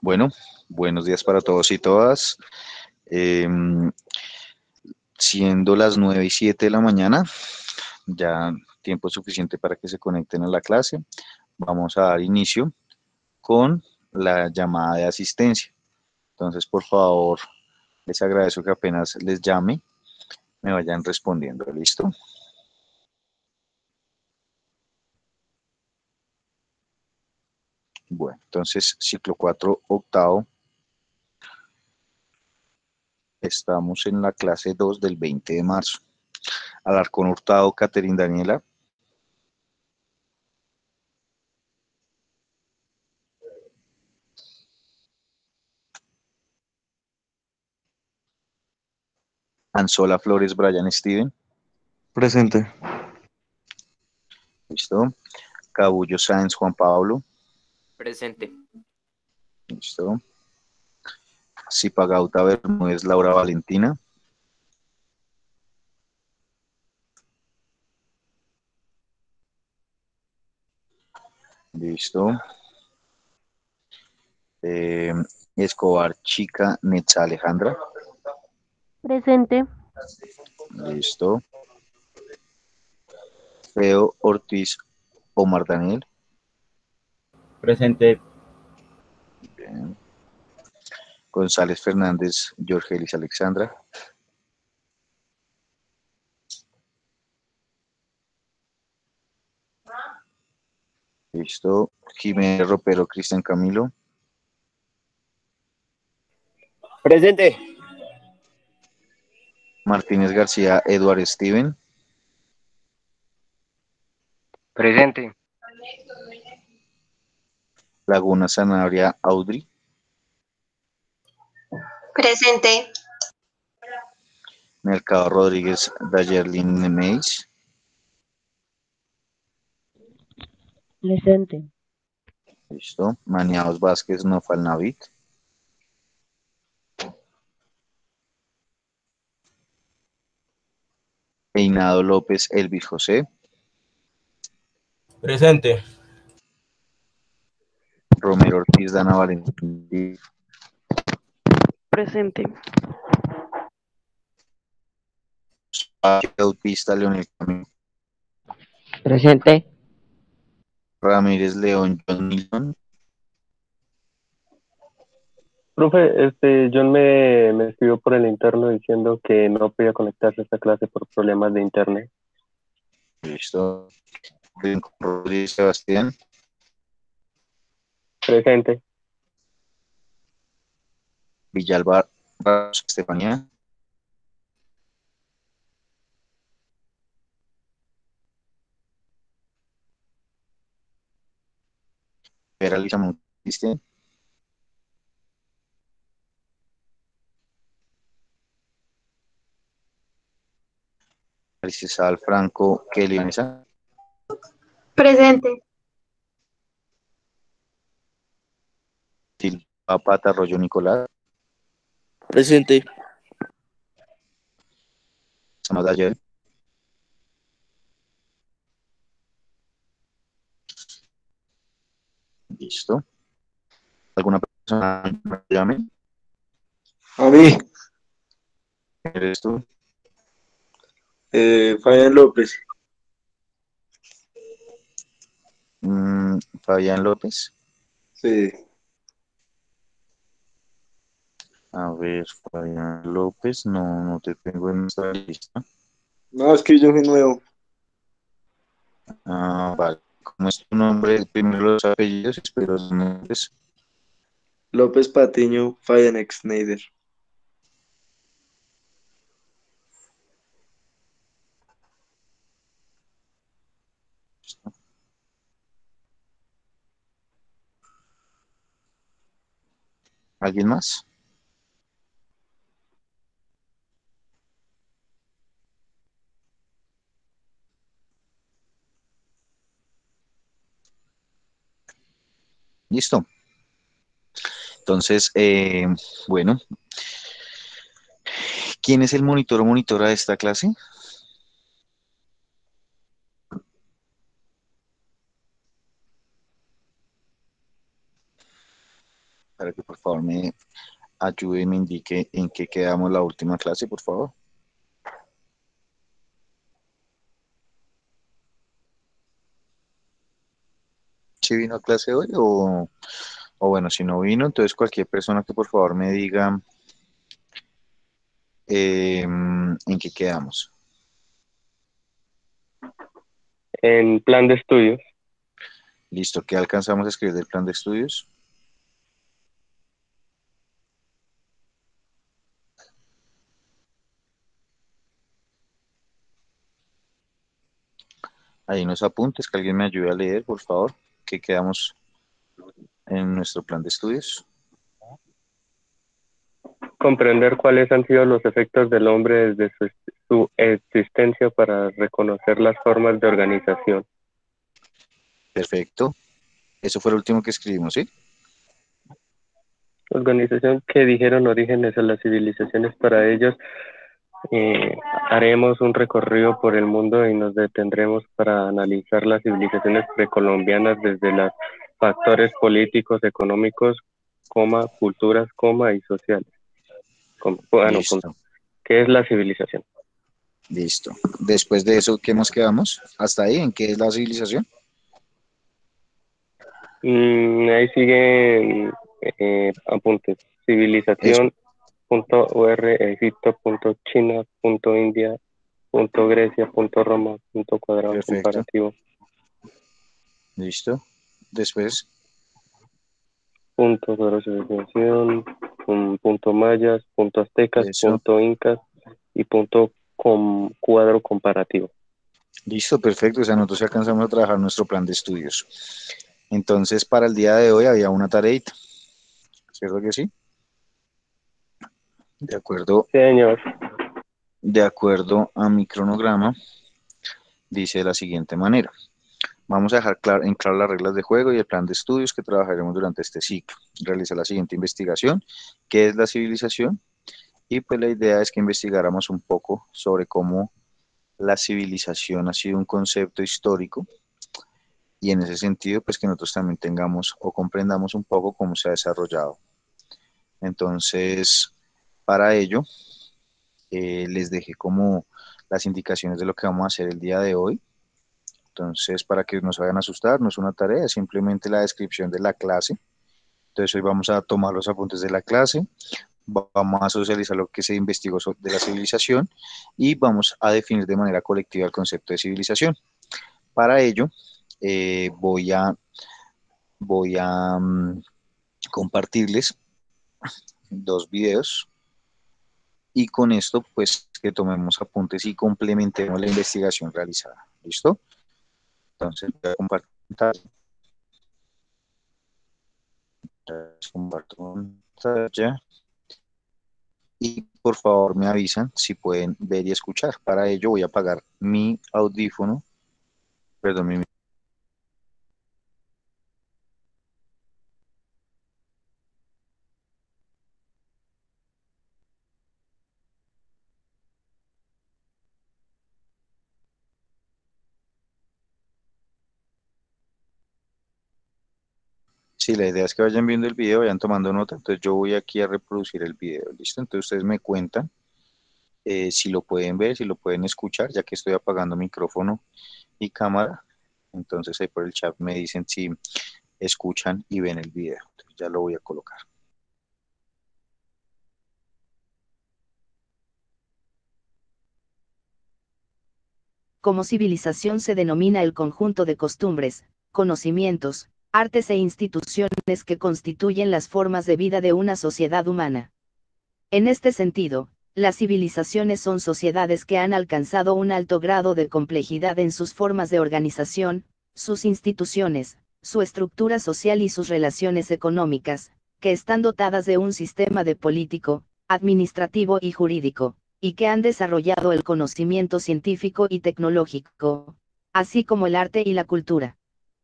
Bueno, buenos días para todos y todas. Em, Siendo las 9:07 de la mañana, ya tiempo suficiente para que se conecten a la clase. Vamos a dar inicio con la llamada de asistencia. Entonces, por favor, les agradezco que apenas les llame, me vayan respondiendo. ¿Listo? Bueno, entonces, ciclo 4, octavo. Estamos en la clase 2 del 20 de marzo. Alarcón Hurtado, Caterin Daniela. Anzola Flores, Brian Steven. Presente. ¿Listo? Cabullo Sáenz, Juan Pablo. Presente. ¿Listo? Zipagauta Bermúdez, Laura Valentina. ¿Listo? Eh, Escobar Chica, Netza Alejandra. Presente. ¿Listo? Feo Ortiz, Omar Daniel. Presente. Bien. González Fernández, Jorgelis Alexandra. ¿Listo? Jiménez Ropero, Cristian Camilo. Presente. Martínez García, Eduard Steven. Presente. Laguna Sanabria, Audrey. Presente. Mercado Rodríguez, Dayerlin Nemeis. Presente. ¿Listo? Maniaos Vázquez, Nofal Navid. Peinado López, Elvis José. Presente. Romero Ortiz, Dana Valentín. Presente. Autista, Leonel Camilo. Presente. Ramírez León, John Milton. Profe, John me escribió por el interno diciendo que no podía conectarse a esta clase por problemas de internet. Listo. Rincón Rodríguez Sebastián. Presente. Villalba Estefanía. Vera Lisa Cristian. Sal Franco, Kelly Vanessa. Presente. Silva Pata, Arroyo Nicolás. Presente. Samada Ayer. Listo. ¿Alguna persona que me llame? A mí, ¿Eres tú? Fabián López. Fabián López. Sí. A ver, Fabián López, no te tengo en esta lista. No, es que yo soy nuevo. Ah, vale. ¿Cómo es tu nombre? Primero los apellidos, espero los nombres. López Patiño, Fabián Schneider. ¿Alguien más? Listo. Entonces, bueno, ¿quién es el monitor o monitora de esta clase? para que por favor me ayude y me indique en qué quedamos la última clase, por favor. ¿Sí vino a clase hoy o bueno, si no vino, entonces cualquier persona que por favor me diga en qué quedamos? En plan de estudios. Listo, ¿qué alcanzamos a escribir del plan de estudios? Hay unos apuntes que alguien me ayude a leer, por favor. ¿Qué quedamos en nuestro plan de estudios? Comprender cuáles han sido los efectos del hombre desde su existencia para reconocer las formas de organización. Perfecto. Eso fue lo último que escribimos, ¿sí? Organización que dijeron orígenes a las civilizaciones para ellos. Haremos un recorrido por el mundo y nos detendremos para analizar las civilizaciones precolombianas desde los factores políticos, económicos, culturas, y sociales. Listo, ¿Qué es la civilización? listo. Después de eso, ¿qué más quedamos? ¿Hasta ahí? ¿En qué es la civilización? Ahí siguen apuntes. Eso, Civilización.ur, Egipto.china.india, Grecia, Roma, cuadrado perfecto. comparativo. Listo. Después, Punto sobre civilización, punto mayas, punto aztecas, eso. punto incas y punto cuadro comparativo. Listo, perfecto. O sea, nosotros ya alcanzamos a trabajar nuestro plan de estudios. Entonces, para el día de hoy había una tareita, ¿cierto que sí? De acuerdo, Señor. de acuerdo a mi cronograma, dice de la siguiente manera. Vamos a dejar en claro las reglas de juego y el plan de estudios que trabajaremos durante este ciclo. Realizar la siguiente investigación, ¿qué es la civilización? Y pues la idea es que investigáramos un poco sobre cómo la civilización ha sido un concepto histórico y en ese sentido pues que nosotros también tengamos o comprendamos un poco cómo se ha desarrollado. Entonces, para ello, les dejé como las indicaciones de lo que vamos a hacer el día de hoy. Entonces, para que no se vayan a asustar, no es una tarea, es simplemente la descripción de la clase. Entonces, hoy vamos a tomar los apuntes de la clase, vamos a socializar lo que se investigó de la civilización y vamos a definir de manera colectiva el concepto de civilización. Para ello, voy a compartirles dos videos y con esto, pues, que tomemos apuntes y complementemos la investigación realizada. ¿Listo? Entonces, voy a compartir pantalla y por favor me avisan si pueden ver y escuchar. Para ello voy a apagar mi audífono, perdón, mi. Sí, la idea es que vayan viendo el video, vayan tomando nota, entonces yo voy aquí a reproducir el video, ¿listo? Entonces ustedes me cuentan si lo pueden ver, si lo pueden escuchar, ya que estoy apagando micrófono y cámara. Entonces ahí por el chat me dicen si escuchan y ven el video. Entonces ya lo voy a colocar. Como civilización se denomina el conjunto de costumbres, conocimientos, artes e instituciones que constituyen las formas de vida de una sociedad humana. En este sentido, las civilizaciones son sociedades que han alcanzado un alto grado de complejidad en sus formas de organización, sus instituciones, su estructura social y sus relaciones económicas, que están dotadas de un sistema de político, administrativo y jurídico, y que han desarrollado el conocimiento científico y tecnológico, así como el arte y la cultura.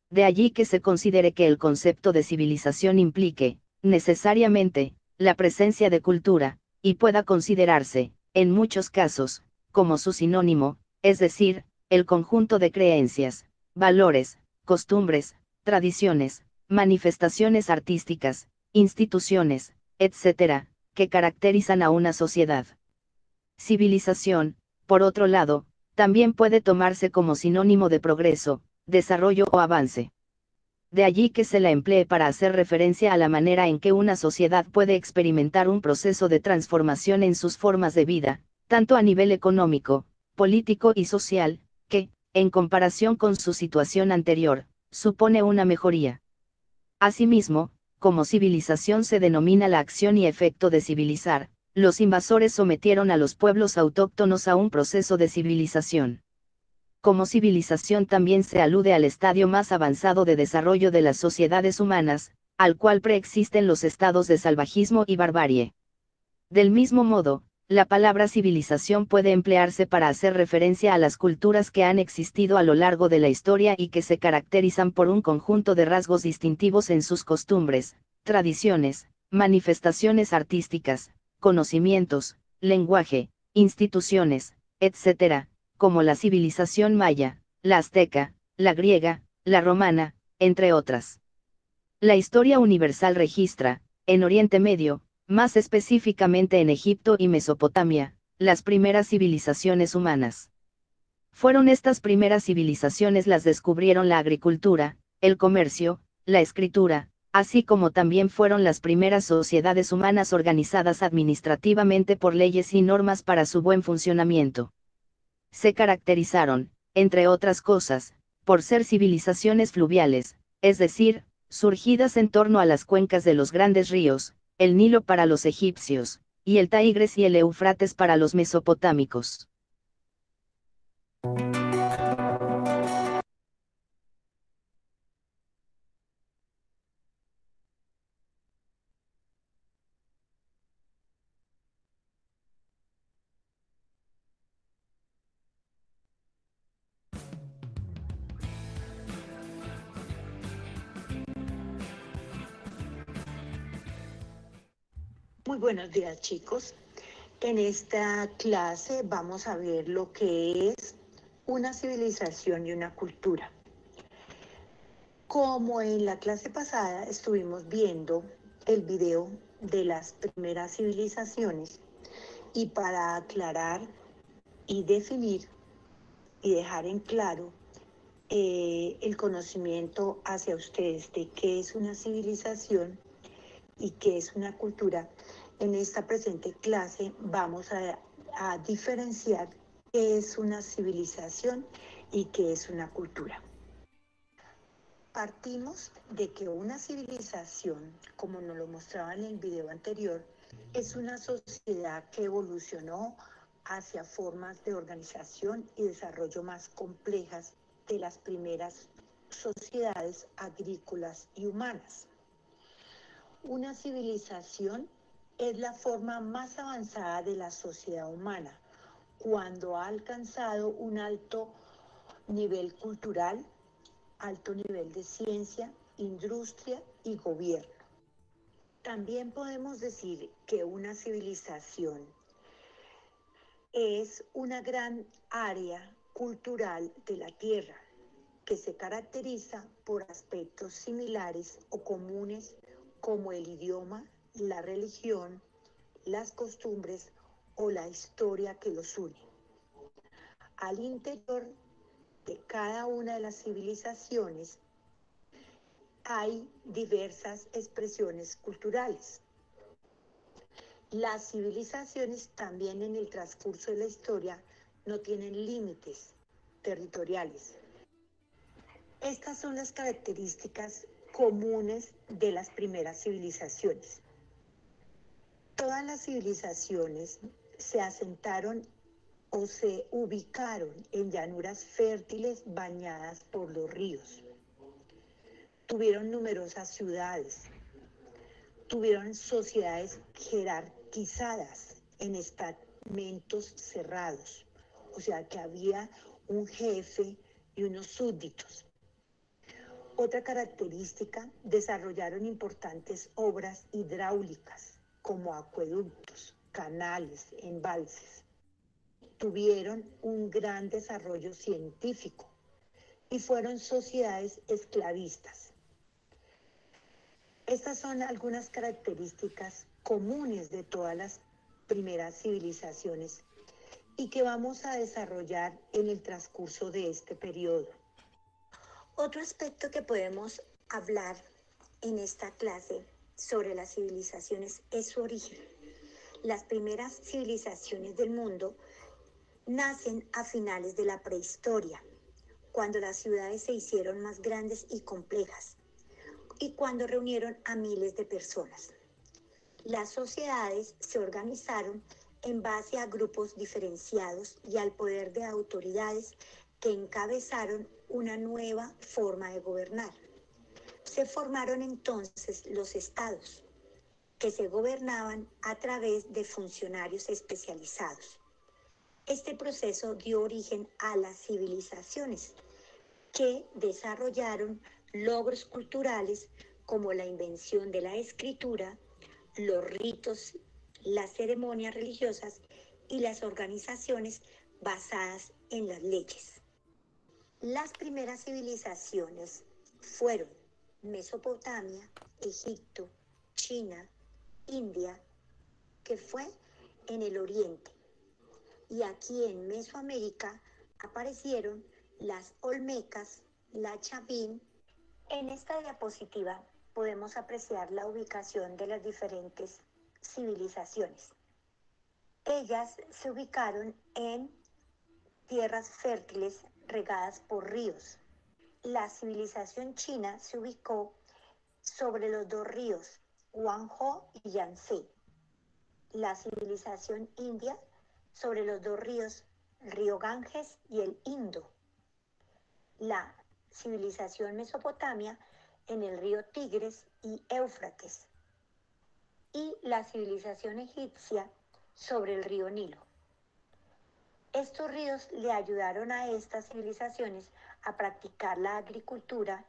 De allí que se considere que el concepto de civilización implique, necesariamente, la presencia de cultura, y pueda considerarse, en muchos casos, como su sinónimo, es decir, el conjunto de creencias, valores, costumbres, tradiciones, manifestaciones artísticas, instituciones, etc., que caracterizan a una sociedad. Civilización, por otro lado, también puede tomarse como sinónimo de progreso, desarrollo o avance. De allí que se la emplee para hacer referencia a la manera en que una sociedad puede experimentar un proceso de transformación en sus formas de vida, tanto a nivel económico, político y social, que, en comparación con su situación anterior, supone una mejoría. Asimismo, como civilización se denomina la acción y efecto de civilizar, los invasores sometieron a los pueblos autóctonos a un proceso de civilización. Como civilización también se alude al estadio más avanzado de desarrollo de las sociedades humanas, al cual preexisten los estados de salvajismo y barbarie. Del mismo modo, la palabra civilización puede emplearse para hacer referencia a las culturas que han existido a lo largo de la historia y que se caracterizan por un conjunto de rasgos distintivos en sus costumbres, tradiciones, manifestaciones artísticas, conocimientos, lenguaje, instituciones, etc., como la civilización maya, la azteca, la griega, la romana, entre otras. La historia universal registra, en Oriente Medio, más específicamente en Egipto y Mesopotamia, las primeras civilizaciones humanas. Fueron estas primeras civilizaciones las descubrieron la agricultura, el comercio, la escritura, así como también fueron las primeras sociedades humanas organizadas administrativamente por leyes y normas para su buen funcionamiento. Se caracterizaron, entre otras cosas, por ser civilizaciones fluviales, es decir, surgidas en torno a las cuencas de los grandes ríos, el Nilo para los egipcios, y el Táigres y el Éufrates para los mesopotámicos. Muy buenos días, chicos. En esta clase vamos a ver lo que es una civilización y una cultura. Como en la clase pasada estuvimos viendo el video de las primeras civilizaciones, y para aclarar y definir y dejar en claro el conocimiento hacia ustedes de qué es una civilización y qué es una cultura, en esta presente clase vamos a diferenciar qué es una civilización y qué es una cultura. Partimos de que una civilización, como nos lo mostraba en el video anterior, es una sociedad que evolucionó hacia formas de organización y desarrollo más complejas de las primeras sociedades agrícolas y humanas. Una civilización es la forma más avanzada de la sociedad humana, cuando ha alcanzado un alto nivel cultural, alto nivel de ciencia, industria y gobierno. También podemos decir que una civilización es una gran área cultural de la Tierra, que se caracteriza por aspectos similares o comunes como el idioma, la religión, las costumbres o la historia que los une. Al interior de cada una de las civilizaciones hay diversas expresiones culturales. Las civilizaciones también en el transcurso de la historia no tienen límites territoriales. Estas son las características comunes de las primeras civilizaciones. Todas las civilizaciones se asentaron o se ubicaron en llanuras fértiles bañadas por los ríos. Tuvieron numerosas ciudades, tuvieron sociedades jerarquizadas en estamentos cerrados, o sea que había un jefe y unos súbditos. Otra característica, desarrollaron importantes obras hidráulicas como acueductos, canales, embalses. Tuvieron un gran desarrollo científico y fueron sociedades esclavistas. Estas son algunas características comunes de todas las primeras civilizaciones y que vamos a desarrollar en el transcurso de este periodo. Otro aspecto que podemos hablar en esta clase sobre las civilizaciones es su origen. Las primeras civilizaciones del mundo nacen a finales de la prehistoria, cuando las ciudades se hicieron más grandes y complejas, y cuando reunieron a miles de personas. Las sociedades se organizaron en base a grupos diferenciados y al poder de autoridades que encabezaron una nueva forma de gobernar. Se formaron entonces los estados, que se gobernaban a través de funcionarios especializados. Este proceso dio origen a las civilizaciones, que desarrollaron logros culturales como la invención de la escritura, los ritos, las ceremonias religiosas y las organizaciones basadas en las leyes. Las primeras civilizaciones fueron Mesopotamia, Egipto, China, India, que fue en el oriente, y aquí en Mesoamérica aparecieron las olmecas, la chavín. En esta diapositiva podemos apreciar la ubicación de las diferentes civilizaciones. Ellas se ubicaron en tierras fértiles regadas por ríos. La civilización china se ubicó sobre los dos ríos, Huanghe y Yangtze. La civilización india sobre los dos ríos, el río Ganges y el Indo. La civilización mesopotamia en el río Tigres y Éufrates. Y la civilización egipcia sobre el río Nilo. Estos ríos le ayudaron a estas civilizaciones a practicar la agricultura,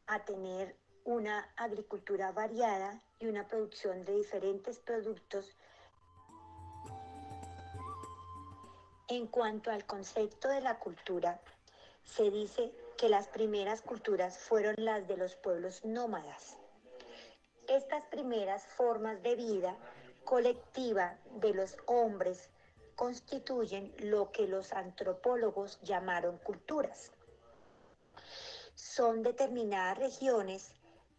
a tener una agricultura variada y una producción de diferentes productos. En cuanto al concepto de la cultura, se dice que las primeras culturas fueron las de los pueblos nómadas. Estas primeras formas de vida colectiva de los hombres constituyen lo que los antropólogos llamaron culturas. Son determinadas regiones,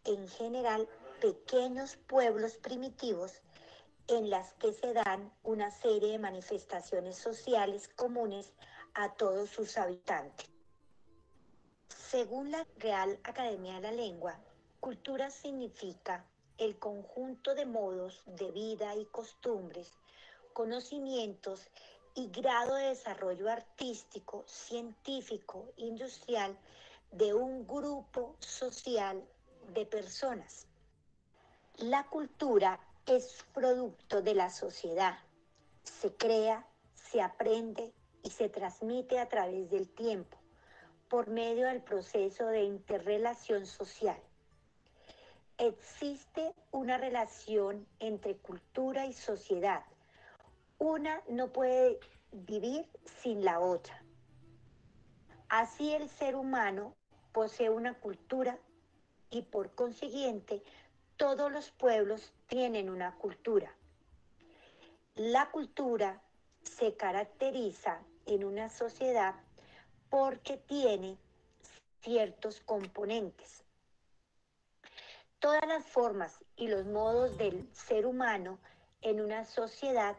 en general pequeños pueblos primitivos, en las que se dan una serie de manifestaciones sociales comunes a todos sus habitantes. Según la Real Academia de la Lengua, cultura significa el conjunto de modos de vida y costumbres, conocimientos y grado de desarrollo artístico, científico, industrial de un grupo social de personas. La cultura es producto de la sociedad. Se crea, se aprende y se transmite a través del tiempo, por medio del proceso de interrelación social. Existe una relación entre cultura y sociedad. Una no puede vivir sin la otra. Así el ser humano posee una cultura y por consiguiente todos los pueblos tienen una cultura. La cultura se caracteriza en una sociedad porque tiene ciertos componentes. Todas las formas y los modos del ser humano en una sociedad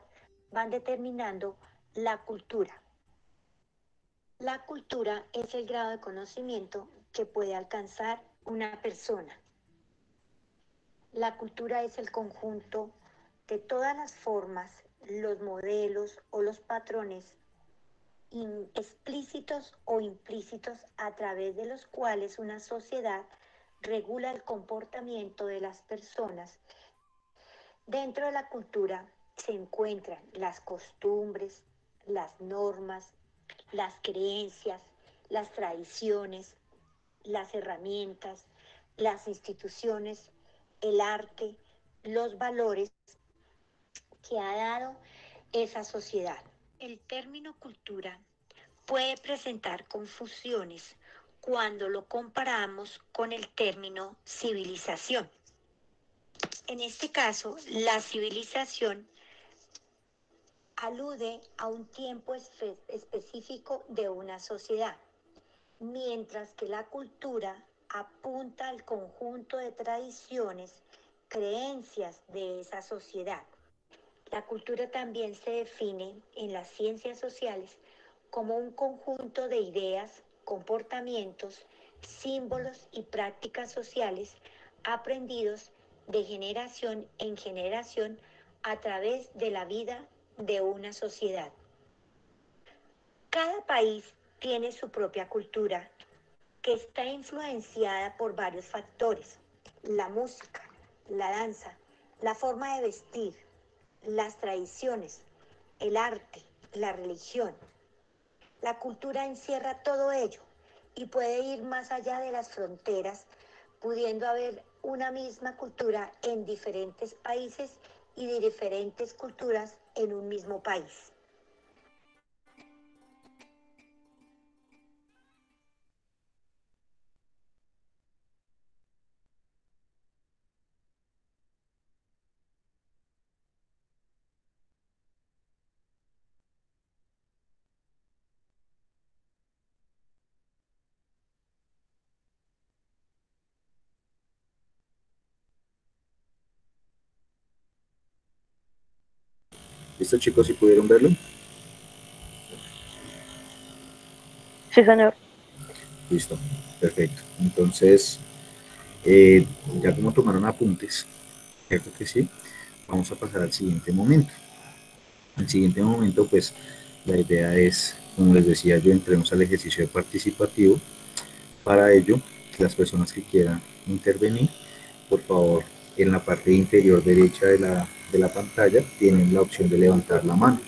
van determinando la cultura. La cultura es el grado de conocimiento que puede alcanzar una persona. La cultura es el conjunto de todas las formas, los modelos o los patrones explícitos o implícitos a través de los cuales una sociedad regula el comportamiento de las personas. Dentro de la cultura se encuentran las costumbres, las normas, las creencias, las tradiciones, las herramientas, las instituciones, el arte, los valores que ha dado esa sociedad. El término cultura puede presentar confusiones cuando lo comparamos con el término civilización. En este caso, la civilización alude a un tiempo específico de una sociedad, mientras que la cultura apunta al conjunto de tradiciones, creencias de esa sociedad. La cultura también se define en las ciencias sociales como un conjunto de ideas, comportamientos, símbolos y prácticas sociales aprendidos de generación en generación a través de la vida de una sociedad. Cada país tiene su propia cultura que está influenciada por varios factores: la música, la danza, la forma de vestir, las tradiciones, el arte, la religión. La cultura encierra todo ello y puede ir más allá de las fronteras, pudiendo haber una misma cultura en diferentes países y de diferentes culturas en un mismo país. ¿Listo, chicos? ¿Si pudieron verlo? Sí, señor. Listo, perfecto. Entonces, ya como tomaron apuntes, ¿cierto que sí? Vamos a pasar al siguiente momento. El siguiente momento, pues, la idea es, como les decía yo, entremos al ejercicio participativo. Para ello, las personas que quieran intervenir, por favor, en la parte inferior derecha de la pantalla tienen la opción de levantar la mano.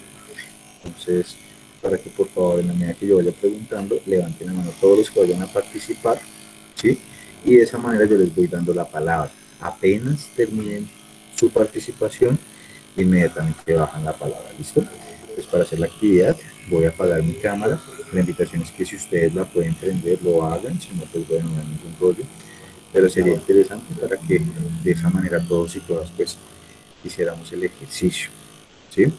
Entonces, para que por favor, en la medida que yo vaya preguntando, levanten la mano todos los que vayan a participar, ¿sí? Y de esa manera yo les voy dando la palabra. Apenas terminen su participación, inmediatamente bajan la palabra, ¿listo? Pues para hacer la actividad voy a apagar mi cámara. La invitación es que si ustedes la pueden prender, lo hagan, si no, pues bueno, no hay ningún rollo. Pero sería interesante para que de esa manera todos y todas pues hiciéramos el ejercicio, ¿sí?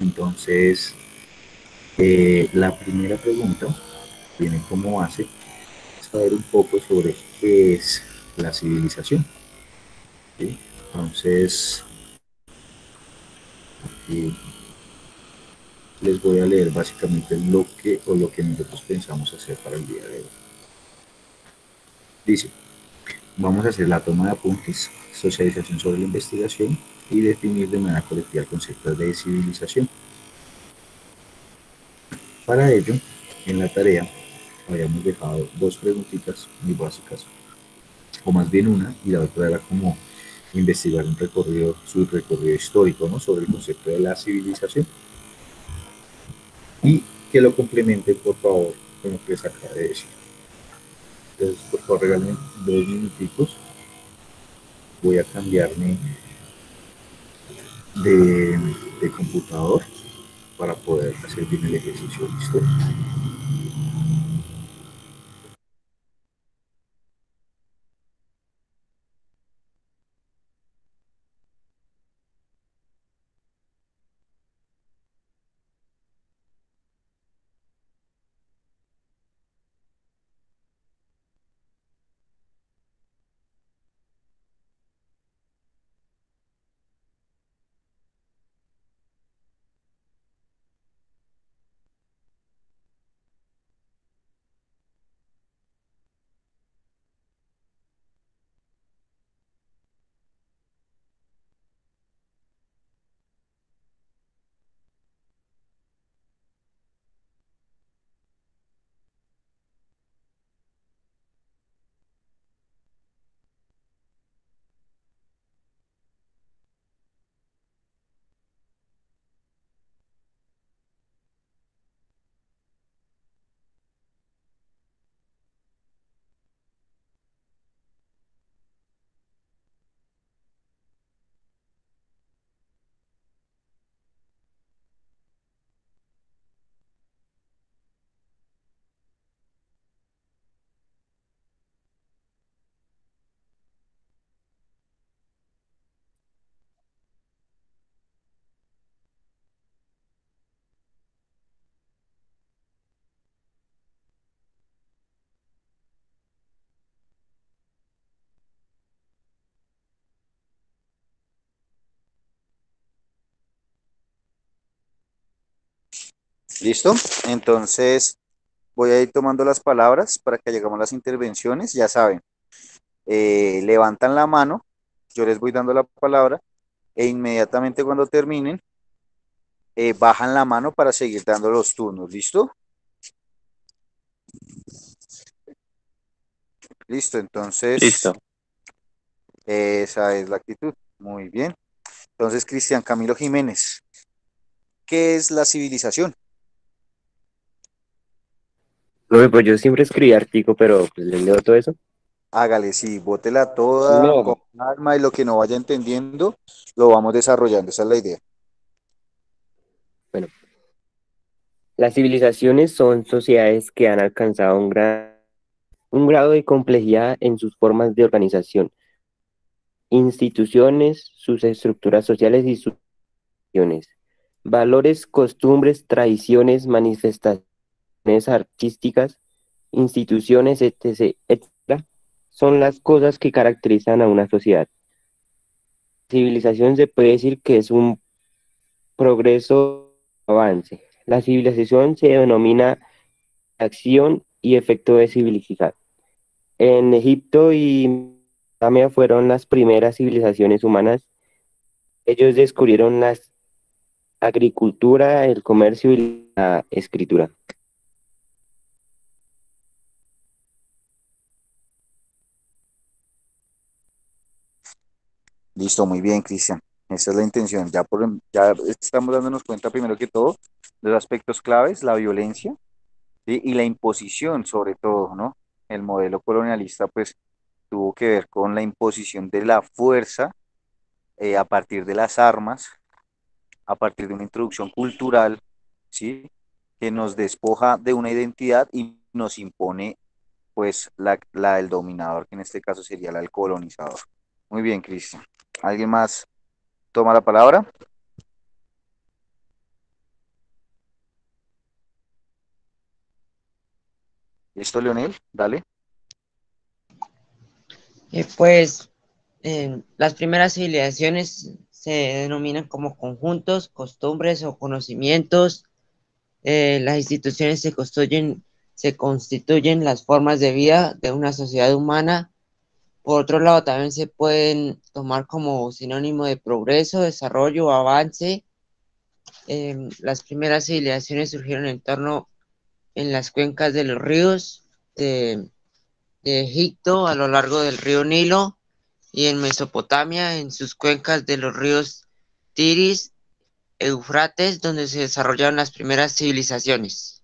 Entonces, la primera pregunta tiene como base saber un poco sobre qué es la civilización, ¿sí? Entonces, aquí les voy a leer básicamente lo que nosotros pensamos hacer para el día de hoy. Dice, vamos a hacer la toma de apuntes, socialización sobre la investigación y definir de manera colectiva el concepto de civilización. Para ello, en la tarea habíamos dejado dos preguntitas muy básicas, o más bien una, y la otra era como investigar un recorrido, su recorrido histórico, ¿no? Sobre el concepto de la civilización. Y que lo complementen, por favor, con lo que les acaba de decir. Entonces, por favor, regalen 2 minuticos. Voy a cambiarme de, de computador para poder hacer bien el ejercicio. ¿Listo? ¿Listo? Entonces voy a ir tomando las palabras para que llegamos a las intervenciones. Ya saben, levantan la mano, yo les voy dando la palabra e inmediatamente cuando terminen, bajan la mano para seguir dando los turnos. ¿Listo? Listo, entonces Listo. esa es la actitud. Muy bien. Entonces, Cristian Camilo Jiménez, ¿qué es la civilización? Profe, pues yo siempre escribí artículo, pero pues les leo todo eso. Hágale, sí, bótela toda con No, calma y lo que no vaya entendiendo lo vamos desarrollando. Esa es la idea. bueno, las civilizaciones son sociedades que han alcanzado un grado de complejidad en sus formas de organización, instituciones, sus estructuras sociales y sus acciones, valores, costumbres, tradiciones, manifestaciones artísticas, instituciones, etc., etcétera, son las cosas que caracterizan a una sociedad. Civilización se puede decir que es un progreso, avance. La civilización se denomina acción y efecto de civilizar. En Egipto y Mesopotamia fueron las primeras civilizaciones humanas. Ellos descubrieron la agricultura, el comercio y la escritura. Listo, muy bien, Cristian. Esa es la intención. Ya estamos dándonos cuenta, primero que todo, de los aspectos claves, la violencia, ¿sí? Y la imposición, sobre todo, ¿no? El modelo colonialista, pues, tuvo que ver con la imposición de la fuerza a partir de las armas, a partir de una introducción cultural, ¿sí? Que nos despoja de una identidad y nos impone, pues, la del dominador, que en este caso sería la del colonizador. Muy bien, Cristian. ¿Alguien más toma la palabra? ¿Listo, Leonel? Dale. Las primeras civilizaciones se denominan como conjuntos, costumbres o conocimientos. Las instituciones se constituyen las formas de vida de una sociedad humana. Por otro lado, también se pueden tomar como sinónimo de progreso, desarrollo o avance. Las primeras civilizaciones surgieron en las cuencas de los ríos de Egipto a lo largo del río Nilo y en Mesopotamia en sus cuencas de los ríos Tigris, Eufrates, donde se desarrollaron las primeras civilizaciones.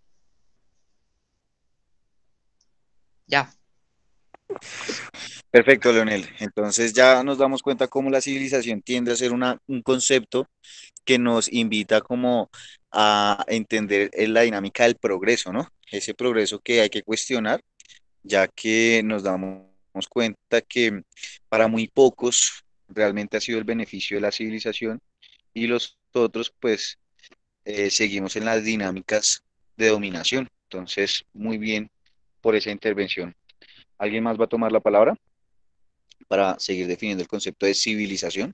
Ya. Perfecto, Leonel. Entonces ya nos damos cuenta cómo la civilización tiende a ser un concepto que nos invita como a entender la dinámica del progreso, ¿no? Ese progreso que hay que cuestionar, ya que nos damos cuenta que para muy pocos realmente ha sido el beneficio de la civilización y los otros pues seguimos en las dinámicas de dominación. Entonces, muy bien por esa intervención. ¿Alguien más va a tomar la palabra para seguir definiendo el concepto de civilización?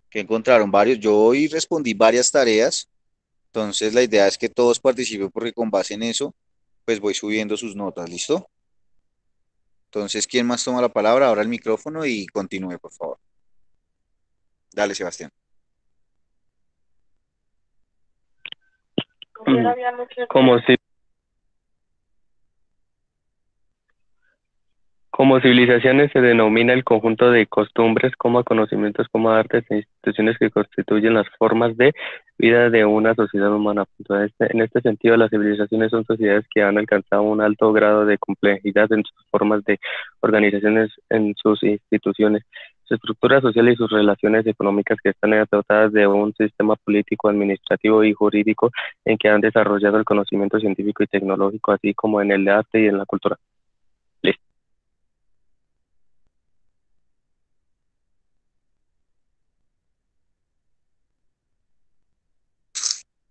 Que encontraron varios. Yo hoy respondí varias tareas, entonces la idea es que todos participen porque con base en eso, pues voy subiendo sus notas, ¿listo? Entonces, ¿quién más toma la palabra? Ahora el micrófono y continúe, por favor. Dale, Sebastián. Como si Como civilizaciones se denomina el conjunto de costumbres, como conocimientos, como artes e instituciones que constituyen las formas de vida de una sociedad humana. En este sentido, las civilizaciones son sociedades que han alcanzado un alto grado de complejidad en sus formas de organizaciones, en sus instituciones, su estructura social y sus relaciones económicas, que están dotadas de un sistema político, administrativo y jurídico en que han desarrollado el conocimiento científico y tecnológico, así como en el arte y en la cultura. Listo.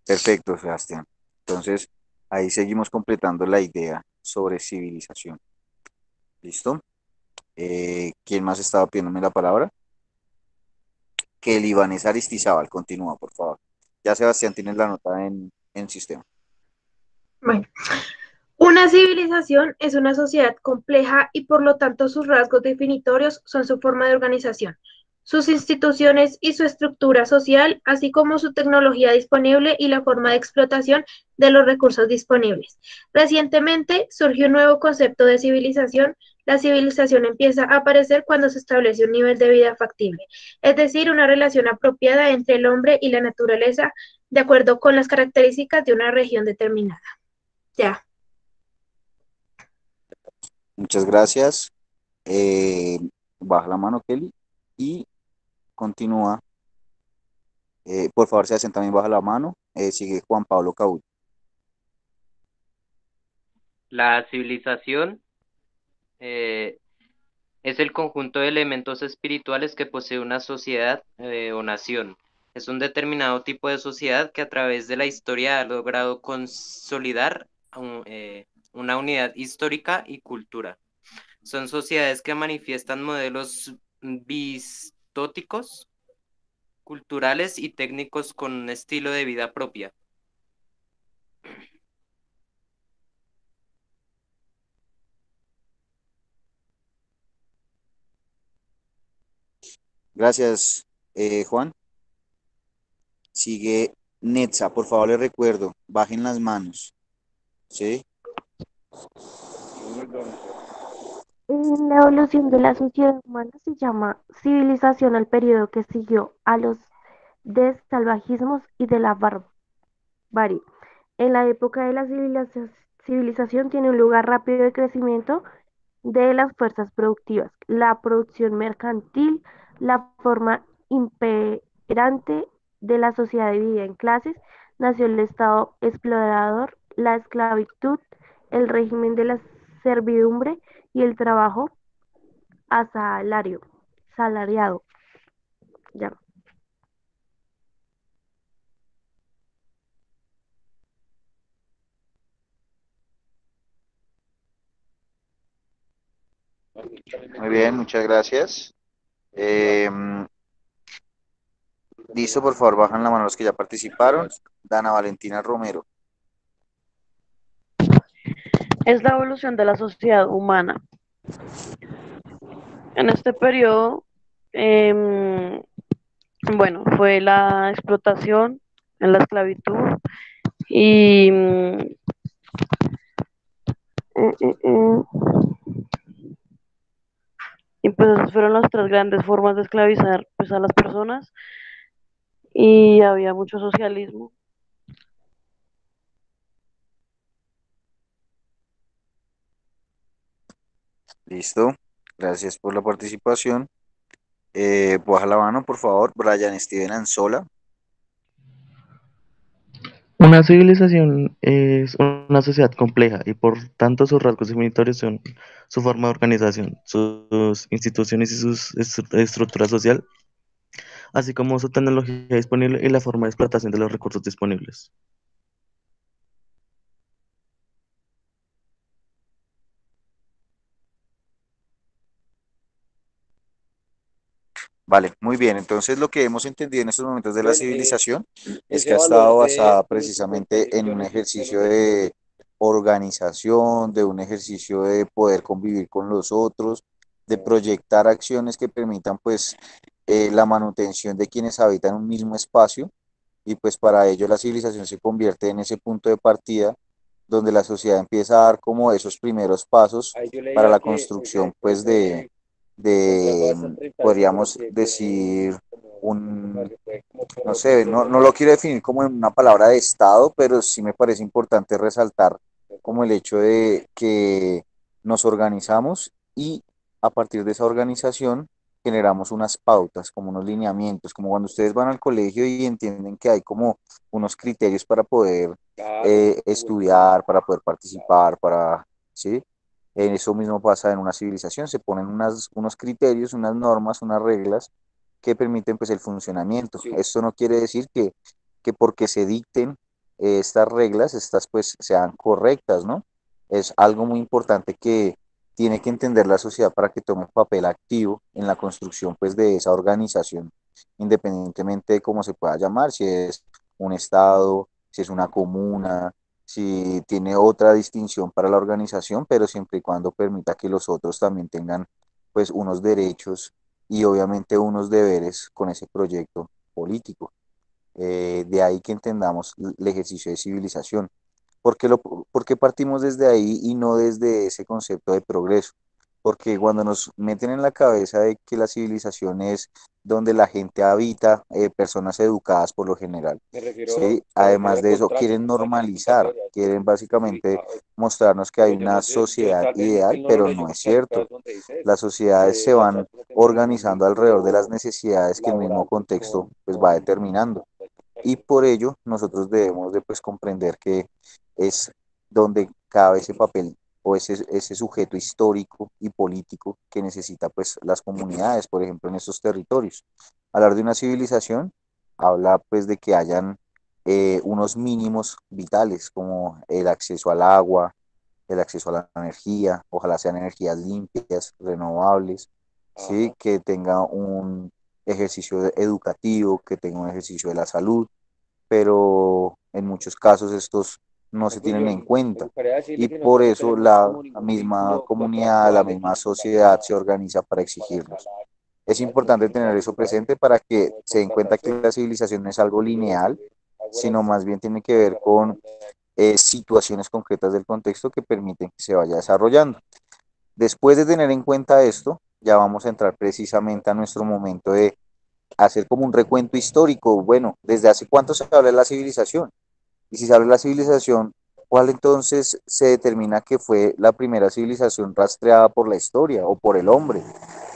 Perfecto, Sebastián. Entonces, ahí seguimos completando la idea sobre civilización. ¿Listo? ¿Quién más estaba pidiéndome la palabra? Que el Ibanez Aristizábal continúa, por favor. Ya Sebastián tiene la nota en sistema. Bueno, una civilización es una sociedad compleja y por lo tanto sus rasgos definitorios son su forma de organización, sus instituciones y su estructura social, así como su tecnología disponible y la forma de explotación de los recursos disponibles. Recientemente surgió un nuevo concepto de civilización. La civilización empieza a aparecer cuando se establece un nivel de vida factible, es decir, una relación apropiada entre el hombre y la naturaleza de acuerdo con las características de una región determinada. Ya. Muchas gracias. Eh, Baja la mano, Kelly, y continúa. Por favor, se hacen también baja la mano. Sigue Juan Pablo Caúl. La civilización es el conjunto de elementos espirituales que posee una sociedad o nación. Es un determinado tipo de sociedad que a través de la historia ha logrado consolidar una unidad histórica y cultura. Son sociedades que manifiestan modelos bistóticos, culturales y técnicos con un estilo de vida propia. Gracias, Juan. Sigue Netza. Por favor, les recuerdo, bajen las manos. ¿Sí? La evolución de la sociedad humana se llama civilización al periodo que siguió a los de salvajismos y de la barbarie. En la época de la civilización tiene un lugar rápido de crecimiento de las fuerzas productivas, la producción mercantil, la forma imperante de la sociedad dividida en clases, nació el Estado explorador, la esclavitud, el régimen de la servidumbre y el trabajo salariado. Ya. Muy bien, muchas gracias. Eh, Listo, por favor, bajan la mano los que ya participaron. Dana Valentina Romero. Es la evolución de la sociedad humana. En este periodo, bueno, fue la explotación, en la esclavitud y, eh, eh, eh, y pues esas fueron las tres grandes formas de esclavizar pues, a las personas y había mucho socialismo. Listo, gracias por la participación. Baja la mano, por favor, Brian Steven Anzola. Una civilización es una sociedad compleja y por tanto sus rasgos definitorios son su forma de organización, sus instituciones y su estructura social, así como su tecnología disponible y la forma de explotación de los recursos disponibles. Vale, muy bien. Entonces, lo que hemos entendido en estos momentos de la civilización es que ha estado basada precisamente en un ejercicio de organización, de un ejercicio de poder convivir con los otros, de proyectar acciones que permitan, pues, la manutención de quienes habitan un mismo espacio. Y pues para ello la civilización se convierte en ese punto de partida donde la sociedad empieza a dar como esos primeros pasos para la construcción, pues, podríamos decir, un, no sé, no lo quiero definir como en una palabra de Estado, pero sí me parece importante resaltar como el hecho de que nos organizamos y a partir de esa organización generamos unas pautas, como unos lineamientos, como cuando ustedes van al colegio y entienden que hay como unos criterios para poder estudiar, para poder participar, ¿sí? Eso mismo pasa en una civilización, se ponen unos criterios, unas normas, unas reglas que permiten pues el funcionamiento. Esto no quiere decir que porque se dicten estas reglas, estas pues sean correctas, ¿no? Es algo muy importante que tiene que entender la sociedad para que tome papel activo en la construcción pues de esa organización, independientemente de cómo se pueda llamar, si es un estado, si es una comuna, si tiene otra distinción para la organización, pero siempre y cuando permita que los otros también tengan pues unos derechos y obviamente unos deberes con ese proyecto político. De ahí que entendamos el ejercicio de civilización. ¿Por qué partimos desde ahí y no desde ese concepto de progreso? Porque cuando nos meten en la cabeza de que la civilización es donde la gente habita, personas educadas por lo general, ¿sí? Además de eso, quieren normalizar, quieren básicamente mostrarnos que hay una sociedad ideal, pero no es cierto. Las sociedades se van organizando alrededor de las necesidades que el mismo contexto pues, va determinando. Y por ello nosotros debemos de pues comprender que es donde cabe ese papel o ese sujeto histórico y político que necesita pues las comunidades, por ejemplo, en estos territorios. Hablar de una civilización habla pues de que hayan unos mínimos vitales como el acceso al agua, el acceso a la energía, ojalá sean energías limpias, renovables, ¿sí? Que tenga un ejercicio educativo, que tenga un ejercicio de la salud, pero en muchos casos estos no se tienen en cuenta y por eso la misma comunidad, la misma sociedad se organiza para exigirlos. Es importante tener eso presente para que se den cuenta que la civilización no es algo lineal, sino más bien tiene que ver con situaciones concretas del contexto que permiten que se vaya desarrollando. Después de tener en cuenta esto, ya vamos a entrar precisamente a nuestro momento de hacer como un recuento histórico. Bueno, ¿desde hace cuánto se habla de la civilización? Y si se habla de la civilización, ¿cuál entonces se determina que fue la primera civilización rastreada por la historia o por el hombre,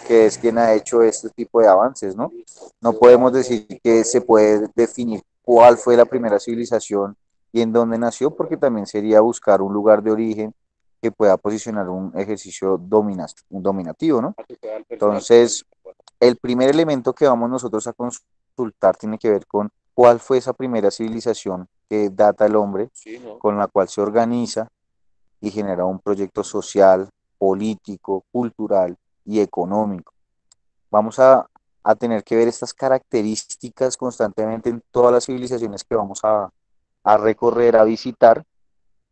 que es quien ha hecho este tipo de avances, ¿no? No podemos decir que se puede definir cuál fue la primera civilización y en dónde nació, porque también sería buscar un lugar de origen que pueda posicionar un ejercicio un dominativo, ¿no? Entonces, el primer elemento que vamos nosotros a consultar tiene que ver con cuál fue esa primera civilización que data el hombre, con la cual se organiza y genera un proyecto social, político, cultural y económico. Vamos a tener que ver estas características constantemente en todas las civilizaciones que vamos a recorrer, a visitar,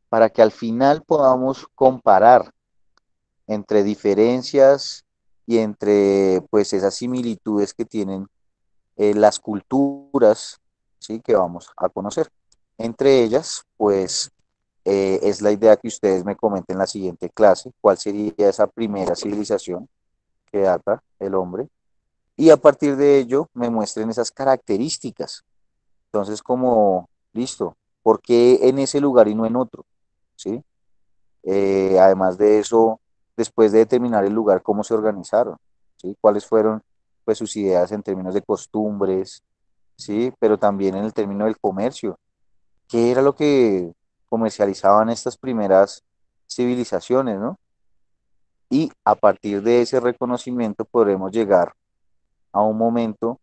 para que al final podamos comparar entre diferencias y entre pues esas similitudes que tienen las culturas, ¿sí? Que vamos a conocer. Entre ellas, pues es la idea que ustedes me comenten en la siguiente clase, cuál sería esa primera civilización que data el hombre, y a partir de ello me muestren esas características. Entonces, como, listo, ¿por qué en ese lugar y no en otro? ¿Sí? Además de eso, después de determinar el lugar, ¿cómo se organizaron? ¿Sí? ¿Cuáles fueron pues, sus ideas en términos de costumbres? ¿Sí? Pero también en el término del comercio. ¿Qué era lo que comercializaban estas primeras civilizaciones, ¿no? Y a partir de ese reconocimiento podremos llegar a un momento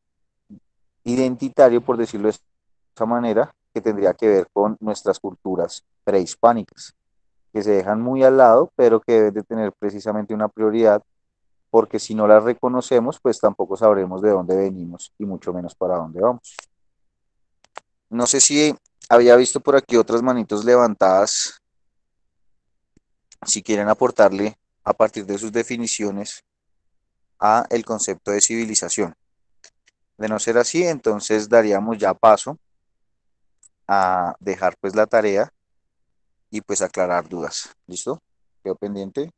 identitario, por decirlo de esa manera, que tendría que ver con nuestras culturas prehispánicas, que se dejan muy al lado, pero que deben de tener precisamente una prioridad, porque si no las reconocemos, pues tampoco sabremos de dónde venimos y mucho menos para dónde vamos. No sé si había visto por aquí otras manitos levantadas, si quieren aportarle a partir de sus definiciones a el concepto de civilización. De no ser así, entonces daríamos ya paso a dejar pues la tarea y pues aclarar dudas. ¿Listo? ¿Quedó pendiente?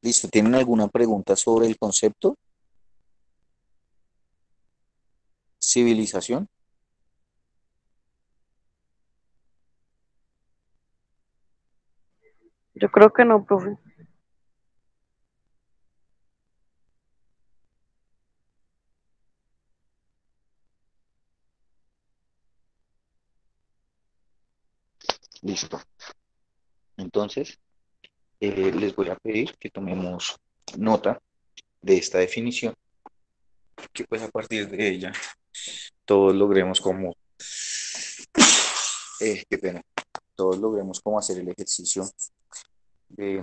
Listo. ¿Tienen alguna pregunta sobre el concepto? Civilización. Yo creo que no, profe. Listo. Entonces, les voy a pedir que tomemos nota de esta definición, que pues a partir de ella todos logremos como, qué pena, todos logremos como hacer el ejercicio de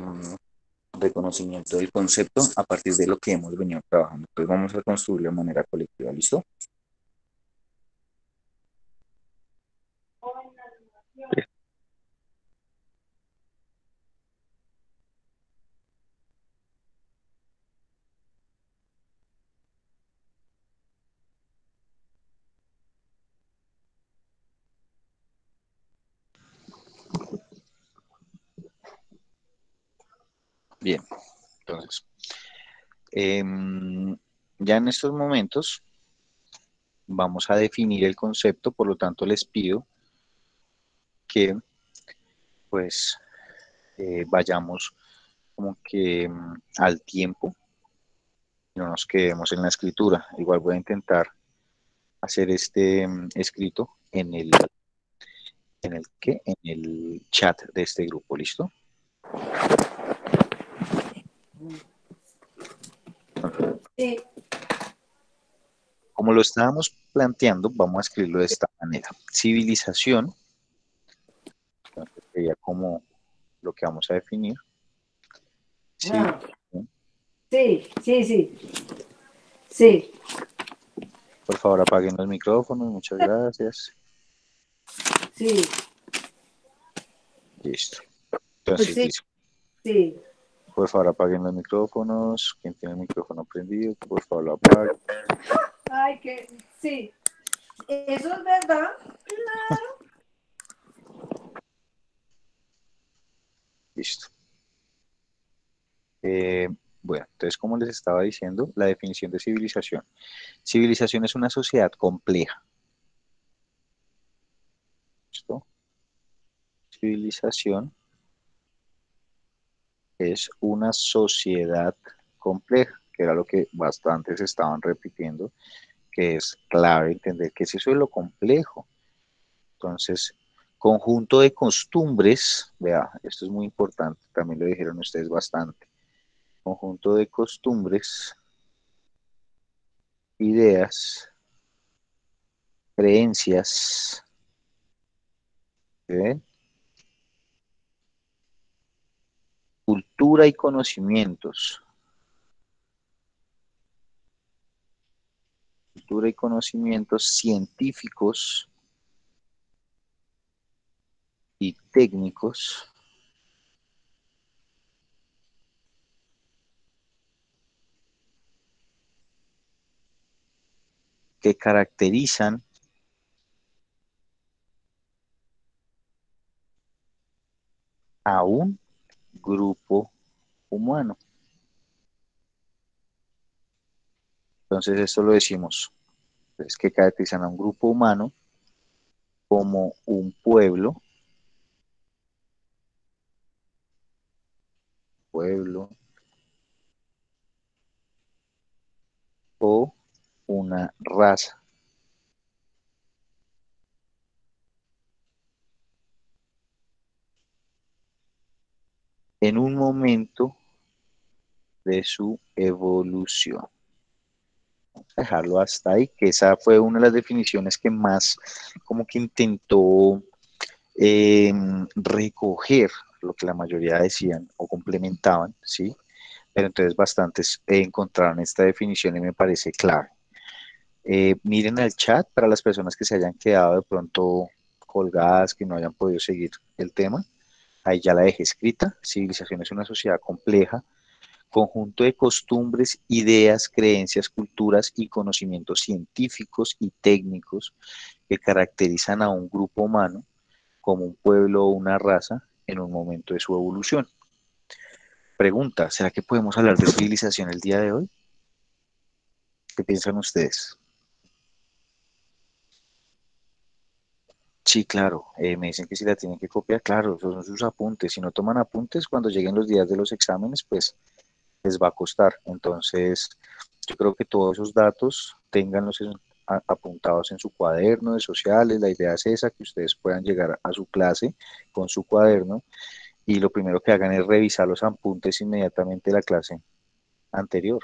reconocimiento del concepto a partir de lo que hemos venido trabajando. Entonces vamos a construirlo de manera colectiva, ¿listo? Bien, entonces, ya en estos momentos vamos a definir el concepto, por lo tanto les pido que pues vayamos como que al tiempo, no nos quedemos en la escritura. Igual voy a intentar hacer este escrito en el chat de este grupo, ¿listo? Sí. Como lo estábamos planteando, vamos a escribirlo de esta manera. Civilización, entonces sería como lo que vamos a definir. Civilización. Sí, sí, sí. Sí. Por favor, apaguen los micrófonos, muchas gracias. Sí. Listo. Entonces, Sí. listo. Sí. Por favor, apaguen los micrófonos. Quien tiene el micrófono prendido, por favor, lo apague. Ay, que sí. Eso es verdad. Claro. Listo. Bueno, entonces, como les estaba diciendo, la definición de civilización. Civilización es una sociedad compleja. ¿Listo? Civilización es una sociedad compleja, que era lo que bastantes estaban repitiendo, que es clave entender qué es eso de lo complejo. Entonces, conjunto de costumbres, vea, esto es muy importante, también lo dijeron ustedes bastante. Conjunto de costumbres, ideas, creencias, ¿sí? Cultura y conocimientos. Cultura y conocimientos científicos y técnicos que caracterizan a un grupo humano. Entonces, esto lo decimos, es que caracterizan a un grupo humano como un pueblo, o una raza. En un momento de su evolución. Vamos a dejarlo hasta ahí, que esa fue una de las definiciones que más como que intentó recoger lo que la mayoría decían o complementaban, ¿sí? Pero entonces bastantes encontraron esta definición y me parece clave. Miren el chat para las personas que se hayan quedado de pronto colgadas, que no hayan podido seguir el tema. Ahí ya la dejé escrita. Civilización es una sociedad compleja, conjunto de costumbres, ideas, creencias, culturas y conocimientos científicos y técnicos que caracterizan a un grupo humano como un pueblo o una raza en un momento de su evolución. Pregunta, ¿será que podemos hablar de civilización el día de hoy? ¿Qué piensan ustedes? Sí, claro, me dicen que si la tienen que copiar, claro, esos son sus apuntes. Si no toman apuntes, cuando lleguen los días de los exámenes, pues les va a costar. Entonces, yo creo que todos esos datos, ténganlos apuntados en su cuaderno de sociales. La idea es esa, que ustedes puedan llegar a su clase con su cuaderno y lo primero que hagan es revisar los apuntes inmediatamente de la clase anterior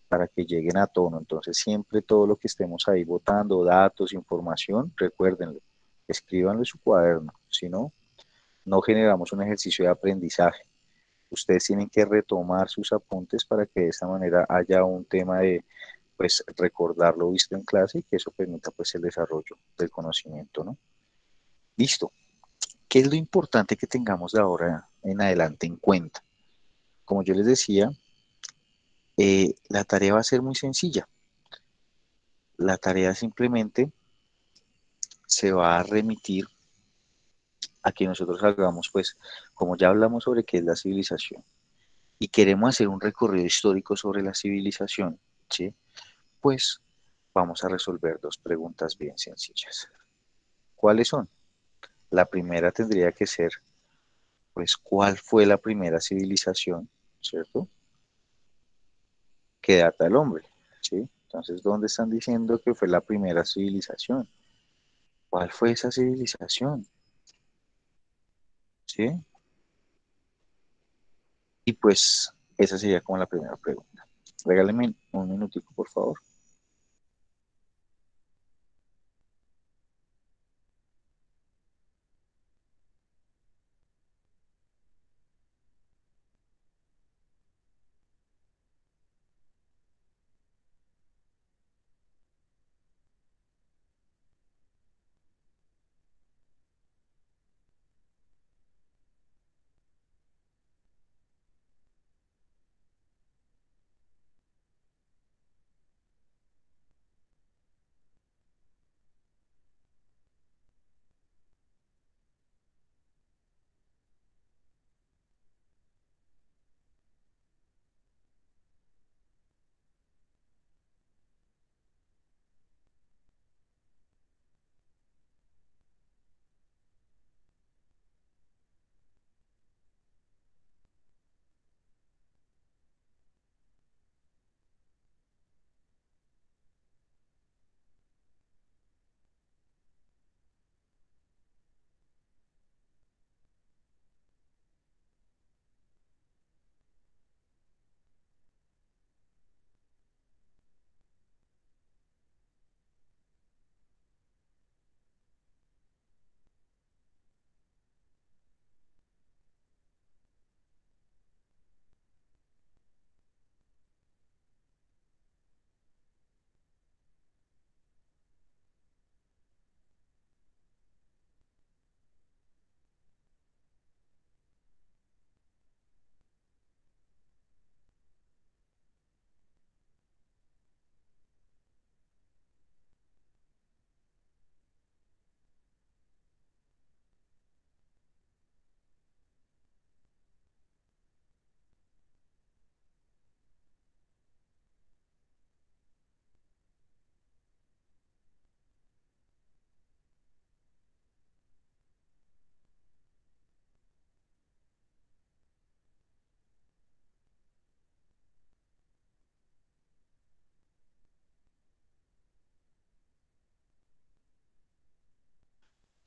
para que lleguen a tono. Entonces, siempre todo lo que estemos ahí botando, datos, información, recuérdenlo, escríbanlo en su cuaderno, si no, no generamos un ejercicio de aprendizaje. Ustedes tienen que retomar sus apuntes para que de esta manera haya un tema de, pues, recordar lo visto en clase y que eso permita, pues, el desarrollo del conocimiento, ¿no? Listo. ¿Qué es lo importante que tengamos de ahora en adelante en cuenta? Como yo les decía, la tarea va a ser muy sencilla. La tarea simplemente se va a remitir a que nosotros hagamos, pues, como ya hablamos sobre qué es la civilización, y queremos hacer un recorrido histórico sobre la civilización, ¿sí? Pues vamos a resolver dos preguntas bien sencillas. ¿Cuáles son? La primera tendría que ser, pues, ¿cuál fue la primera civilización, cierto? Que data el hombre, ¿sí? Entonces, ¿dónde están diciendo que fue la primera civilización? ¿Cuál fue esa civilización? ¿Sí? Y pues, esa sería como la primera pregunta. Regáleme un minutico, por favor.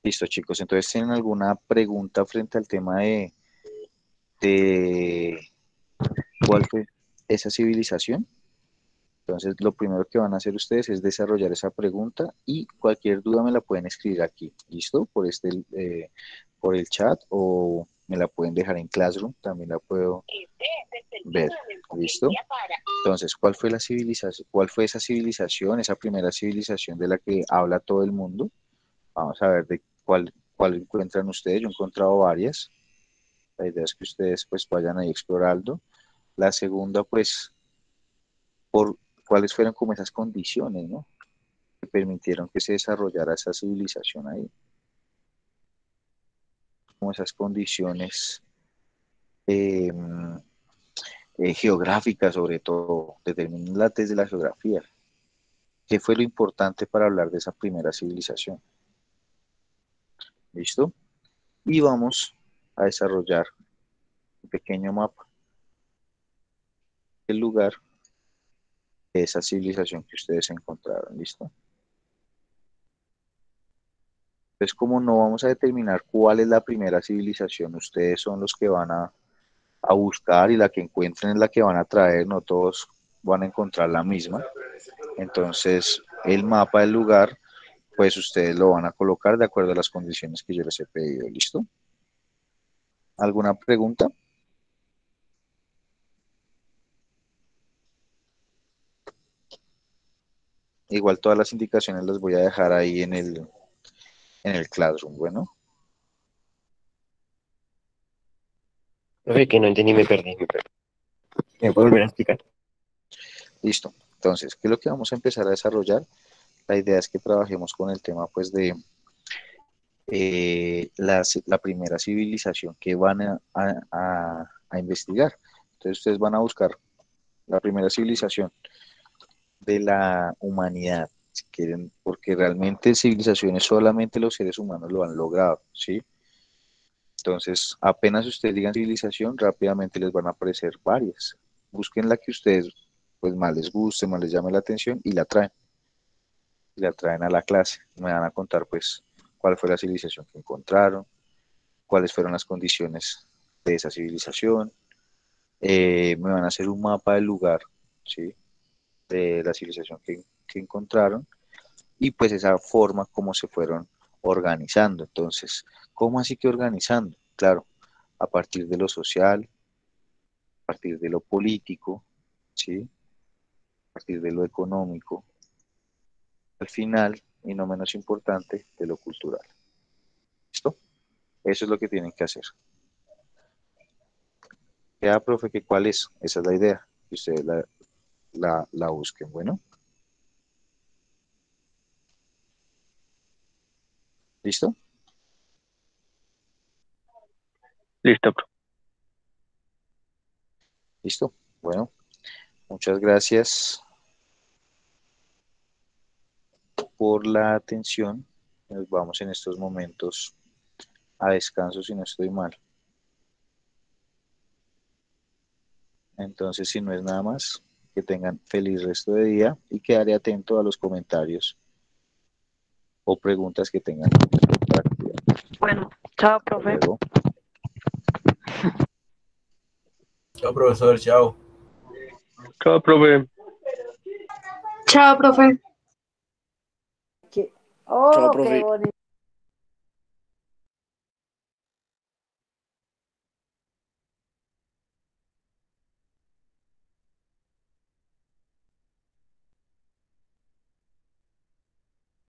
Listo, chicos. Entonces, ¿tienen alguna pregunta frente al tema de cuál fue esa civilización? Entonces, lo primero que van a hacer ustedes es desarrollar esa pregunta y cualquier duda me la pueden escribir aquí, ¿listo? Por el chat o me la pueden dejar en Classroom, también la puedo ver, ¿listo? Entonces, ¿cuál fue la civilización? ¿Cuál fue esa civilización, esa primera civilización de la que habla todo el mundo? Vamos a ver de cuál encuentran ustedes. Yo he encontrado varias. La idea es que ustedes pues vayan ahí explorando. La segunda, pues, por cuáles fueron como esas condiciones, ¿no? Que permitieron que se desarrollara esa civilización ahí. Como esas condiciones eh, geográficas, sobre todo, determinarlas desde la geografía. ¿Qué fue lo importante para hablar de esa primera civilización? ¿Listo? Y vamos a desarrollar un pequeño mapa del lugar de esa civilización que ustedes encontraron, ¿listo? Entonces, como no vamos a determinar cuál es la primera civilización, ustedes son los que van a buscar y la que encuentren es la que van a traer, no todos van a encontrar la misma. Entonces, el mapa del lugar, pues ustedes lo van a colocar de acuerdo a las condiciones que yo les he pedido, ¿listo? ¿Alguna pregunta? Igual todas las indicaciones las voy a dejar ahí en el Classroom, bueno. Profe, que no entendí, me perdí. ¿Me puedo volver a explicar? Listo. Entonces, ¿qué es lo que vamos a empezar a desarrollar? La idea es que trabajemos con el tema, pues, de la primera civilización que van a investigar. Entonces, ustedes van a buscar la primera civilización de la humanidad, si quieren, porque realmente civilizaciones solamente los seres humanos lo han logrado, ¿sí? Entonces, apenas ustedes digan civilización, rápidamente les van a aparecer varias. Busquen la que ustedes, pues, más les guste, más les llame la atención y la traen. Y la traen a la clase. Me van a contar, pues, cuál fue la civilización que encontraron, cuáles fueron las condiciones de esa civilización. Me van a hacer un mapa del lugar, ¿sí? De la civilización que encontraron y pues esa forma como se fueron organizando. Entonces, ¿cómo así que organizando? Claro, a partir de lo social, a partir de lo político, ¿sí? A partir de lo económico, al final, y no menos importante, de lo cultural. ¿Listo? Eso es lo que tienen que hacer. Ya, profe, ¿que cuál es? Esa es la idea, que ustedes la busquen. Bueno, ¿listo? Listo, profe. ¿Listo? Bueno, muchas gracias por la atención. Nos vamos en estos momentos a descanso si no estoy mal. Entonces, si no es nada más, que tengan feliz resto de día y quedaré atento a los comentarios o preguntas que tengan respecto a la actividad. Bueno, chao, Hasta profe. luego. Chao, profesor, chao. Chao, profe. Chao, profe. Oh, Chao, qué profe. bonito.